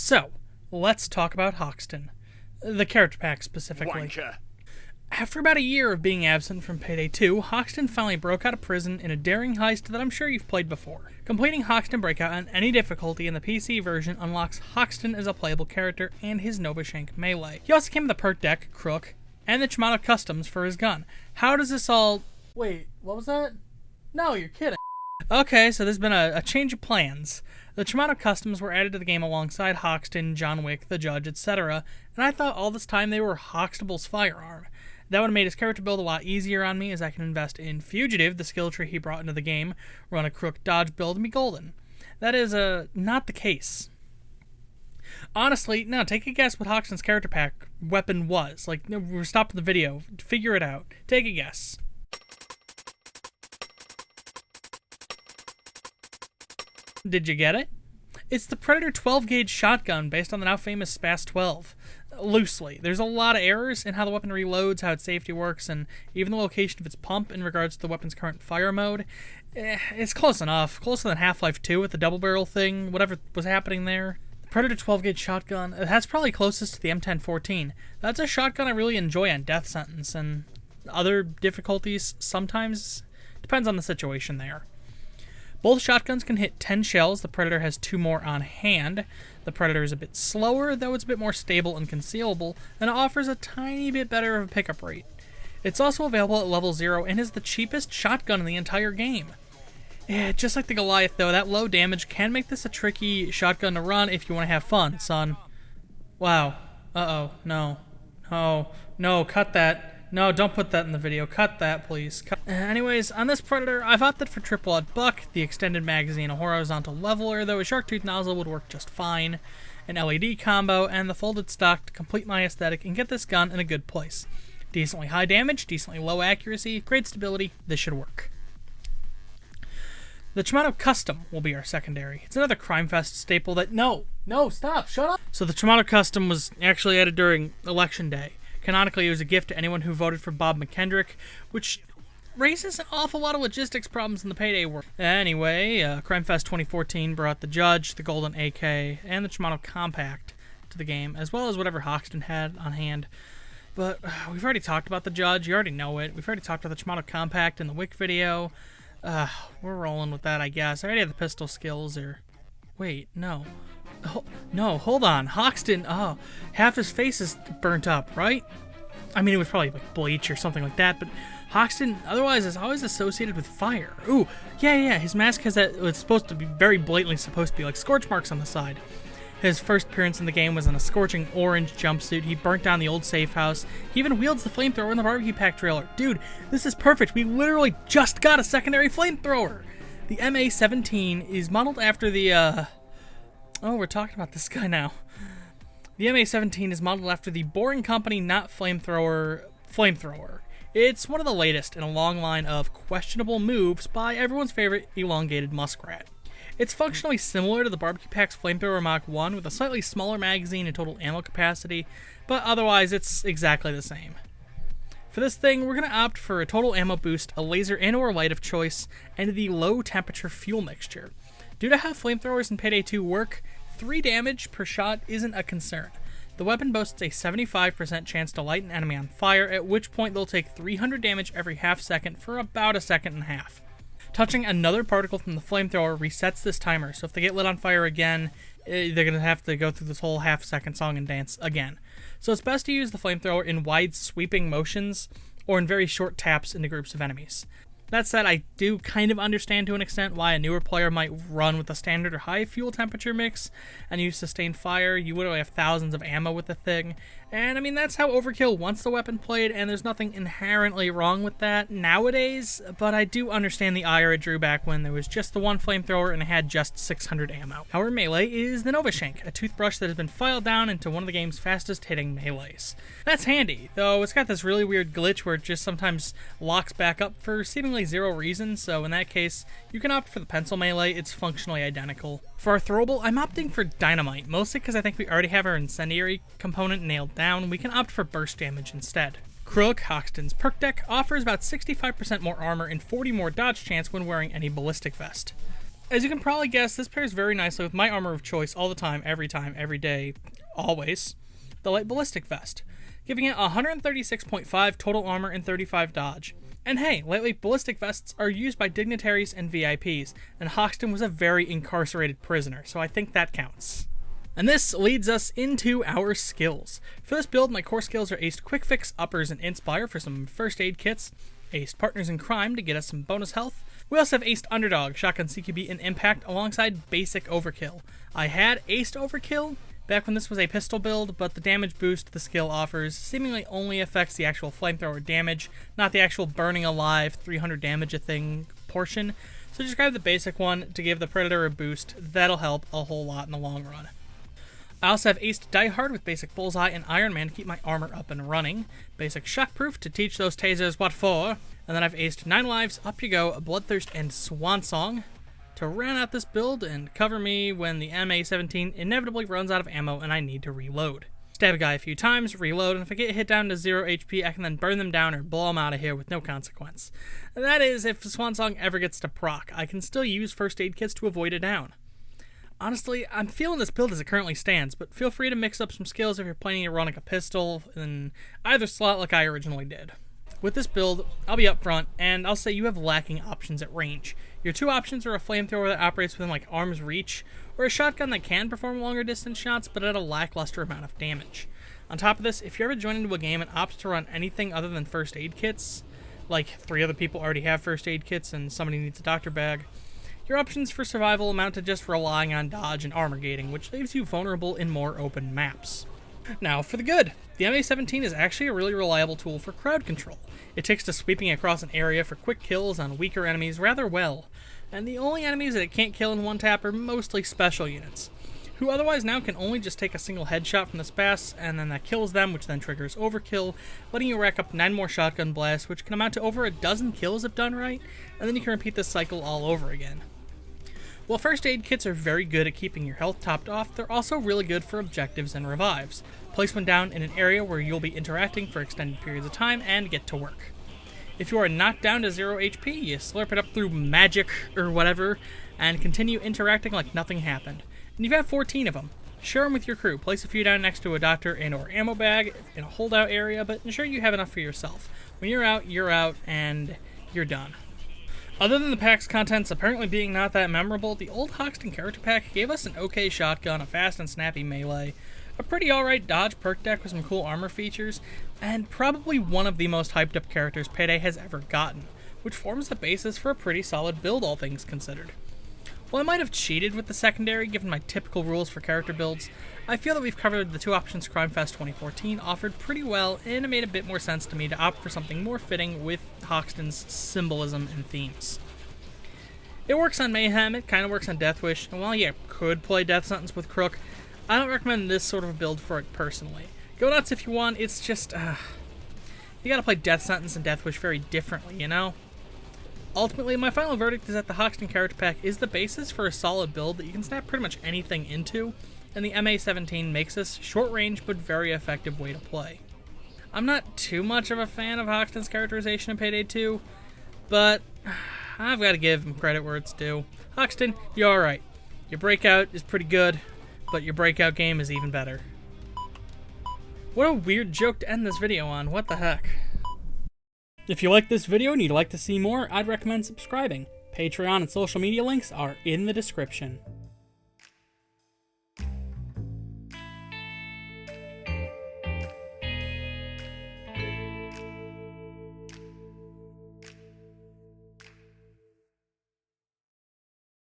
So, let's talk about Hoxton. The character pack specifically. Wanker. After about a year of being absent from Payday 2, Hoxton finally broke out of prison in a daring heist that I'm sure you've played before. Completing Hoxton Breakout on any difficulty in the PC version unlocks Hoxton as a playable character and his Novashank melee. He also came with the perk deck, Crook, and the Chimano Customs for his gun. How does this all... Wait, what was that? No, you're kidding. Okay, so there's been a change of plans. The Chimano Customs were added to the game alongside Hoxton, John Wick, the Judge, etc., and I thought all this time they were Hoxtable's firearm. That would have made his character build a lot easier on me, as I can invest in Fugitive, the skill tree he brought into the game, run a Crook dodge build, and be golden. That is, not the case. Honestly, no, take a guess what Hoxton's character pack weapon was. Like, we're stopping the video. Figure it out. Take a guess. Did you get it? It's the Predator 12-gauge shotgun based on the now famous SPAS 12. Loosely. There's a lot of errors in how the weapon reloads, how its safety works, and even the location of its pump in regards to the weapon's current fire mode. It's close enough. Closer than Half-Life 2 with the double barrel thing, whatever was happening there. The Predator 12-gauge shotgun, that's probably closest to the M1014. That's a shotgun I really enjoy on Death Sentence, and other difficulties sometimes. Depends on the situation there. Both shotguns can hit 10 shells. The Predator has 2 more on hand. The Predator is a bit slower, though it's a bit more stable and concealable, and it offers a tiny bit better of a pickup rate. It's also available at level 0 and is the cheapest shotgun in the entire game. Just like the Goliath, though, that low damage can make this a tricky shotgun to run if you want to have fun, son. Wow. Uh-oh. No. No, cut that. No, don't put that in the video. Cut that, please. Anyways, on this Predator, I've opted for Triple-Aught Buck, the extended magazine, a horizontal leveler, though a shark tooth nozzle would work just fine, an LED combo, and the folded stock to complete my aesthetic and get this gun in a good place. Decently high damage, decently low accuracy, great stability, this should work. The Chimano Custom will be our secondary. It's another Crime Fest staple that... No, stop, shut up! So the Chimano Custom was actually added during Election Day. Canonically, it was a gift to anyone who voted for Bob McKendrick, which raises an awful lot of logistics problems in the Payday world. Anyway, Crime Fest 2014 brought the Judge, the Golden AK, and the Chimano Compact to the game, as well as whatever Hoxton had on hand. But we've already talked about the Judge, you already know it. We've already talked about the Chimano Compact in the Wick video. We're rolling with that, I guess. I already have the pistol skills, or... Wait, no. No, hold on. Hoxton, half his face is burnt up, right? I mean, it was probably like bleach or something like that, but Hoxton otherwise is always associated with fire. Ooh, yeah, his mask has that, it's supposed to be very blatantly supposed to be like scorch marks on the side. His first appearance in the game was in a scorching orange jumpsuit. He burnt down the old safe house. He even wields the flamethrower in the barbecue pack trailer. Dude, this is perfect. We literally just got a secondary flamethrower. The MA-17 is modeled after the, Oh, we're talking about this guy now. The MA-17 is modeled after the Boring Company Not Flamethrower. It's one of the latest in a long line of questionable moves by everyone's favorite elongated muskrat. It's functionally similar to the Barbecue Pack's Flamethrower Mach 1 with a slightly smaller magazine and total ammo capacity, but otherwise it's exactly the same. For this thing, we're going to opt for a total ammo boost, a laser and/or light of choice, and the low temperature fuel mixture. Due to how flamethrowers in Payday 2 work, 3 damage per shot isn't a concern. The weapon boasts a 75% chance to light an enemy on fire, at which point they'll take 300 damage every half second for about a second and a half. Touching another particle from the flamethrower resets this timer, so if they get lit on fire again, they're going to have to go through this whole half-second song and dance again. So it's best to use the flamethrower in wide sweeping motions or in very short taps into groups of enemies. That said, I do kind of understand to an extent why a newer player might run with a standard or high fuel temperature mix and use sustained fire. You literally have thousands of ammo with the thing. And I mean, that's how Overkill wants the weapon played, and there's nothing inherently wrong with that nowadays, but I do understand the ire it drew back when there was just the one flamethrower and it had just 600 ammo. Our melee is the Novashank, a toothbrush that has been filed down into one of the game's fastest hitting melees. That's handy, though it's got this really weird glitch where it just sometimes locks back up for seemingly zero reason, so in that case, you can opt for the pencil melee. It's functionally identical. For our throwable, I'm opting for Dynamite, mostly because I think we already have our incendiary component nailed down. We can opt for burst damage instead. Crook, HOXTON'S perk deck, offers about 65% more armor and 40 more dodge chance when wearing any ballistic vest. As you can probably guess, this pairs very nicely with my armor of choice all the time, every day, always, the Light Ballistic Vest, giving it 136.5 total armor and 35 dodge. And hey, lightweight ballistic vests are used by dignitaries and VIPs, and Hoxton was a very incarcerated prisoner, so I think that counts. And this leads us into our skills. For this build, my core skills are aced Quick Fix, Uppers, and Inspire for some first aid kits, aced Partners in Crime to get us some bonus health. We also have aced Underdog, Shotgun CQB, and Impact alongside Basic Overkill. I had aced Overkill back when this was a pistol build, but the damage boost the skill offers seemingly only affects the actual flamethrower damage, not the actual burning alive 300 damage a thing portion. So just grab the basic one to give the Predator a boost. That'll help a whole lot in the long run. I also have aced Die Hard with Basic Bullseye and Iron Man to keep my armor up and running, Basic Shockproof to teach those tasers what for, and then I've aced 9 Lives, Up You Go, Bloodthirst, and Swan Song to round out this build and cover me when the MA-17 inevitably runs out of ammo and I need to reload. Stab a guy a few times, reload, and if I get hit down to 0 HP, I can then burn them down or blow them out of here with no consequence. And that is if Swan Song ever gets to proc. I can still use first aid kits to avoid a down. Honestly, I'm feeling this build as it currently stands, but feel free to mix up some skills if you're planning to run like a pistol in either slot like I originally did. With this build, I'll be up front, and I'll say you have lacking options at range. Your two options are a flamethrower that operates within like arm's reach, or a shotgun that can perform longer distance shots but at a lackluster amount of damage. On top of this, if you ever join into a game and opt to run anything other than first aid kits, like 3 other people already have first aid kits and somebody needs a doctor bag, your options for survival amount to just relying on dodge and armor gating, which leaves you vulnerable in more open maps. Now for the good. The MA-17 is actually a really reliable tool for crowd control. It takes to sweeping across an area for quick kills on weaker enemies rather well, and the only enemies that it can't kill in one tap are mostly special units, who otherwise now can only just take a single headshot from the SPAS, and then that kills them, which then triggers overkill, letting you rack up 9 more shotgun blasts, which can amount to over a dozen kills if done right, and then you can repeat this cycle all over again. While first aid kits are very good at keeping your health topped off, they're also really good for objectives and revives. Place one down in an area where you'll be interacting for extended periods of time and get to work. If you are knocked down to 0 HP, you slurp it up through magic or whatever and continue interacting like nothing happened. And you've got 14 of them. Share them with your crew. Place a few down next to a doctor and or ammo bag in a holdout area, but ensure you have enough for yourself. When you're out, and you're done. Other than the pack's contents apparently being not that memorable, the old Hoxton character pack gave us an okay shotgun, a fast and snappy melee, a pretty alright dodge perk deck with some cool armor features, and probably one of the most hyped up characters Payday has ever gotten, which forms the basis for a pretty solid build all things considered. While I might have cheated with the secondary given my typical rules for character builds, I feel that we've covered the 2 options CrimeFest 2014 offered pretty well, and it made a bit more sense to me to opt for something more fitting with Hoxton's symbolism and themes. It works on Mayhem, it kind of works on Deathwish, and while you could play Death Sentence with Crook, I don't recommend this sort of a build for it personally. Go nuts if you want, it's just, you gotta play Death Sentence and Deathwish very differently, you know? Ultimately, my final verdict is that the Hoxton character pack is the basis for a solid build that you can snap pretty much anything into, and the MA-17 makes this short range but very effective way to play. I'm not too much of a fan of Hoxton's characterization in Payday 2, but I've got to give him credit where it's due. Hoxton, you're alright. Your breakout is pretty good, but your breakout game is even better. What a weird joke to end this video on, what the heck. If you like this video and you'd like to see more, I'd recommend subscribing. Patreon and social media links are in the description.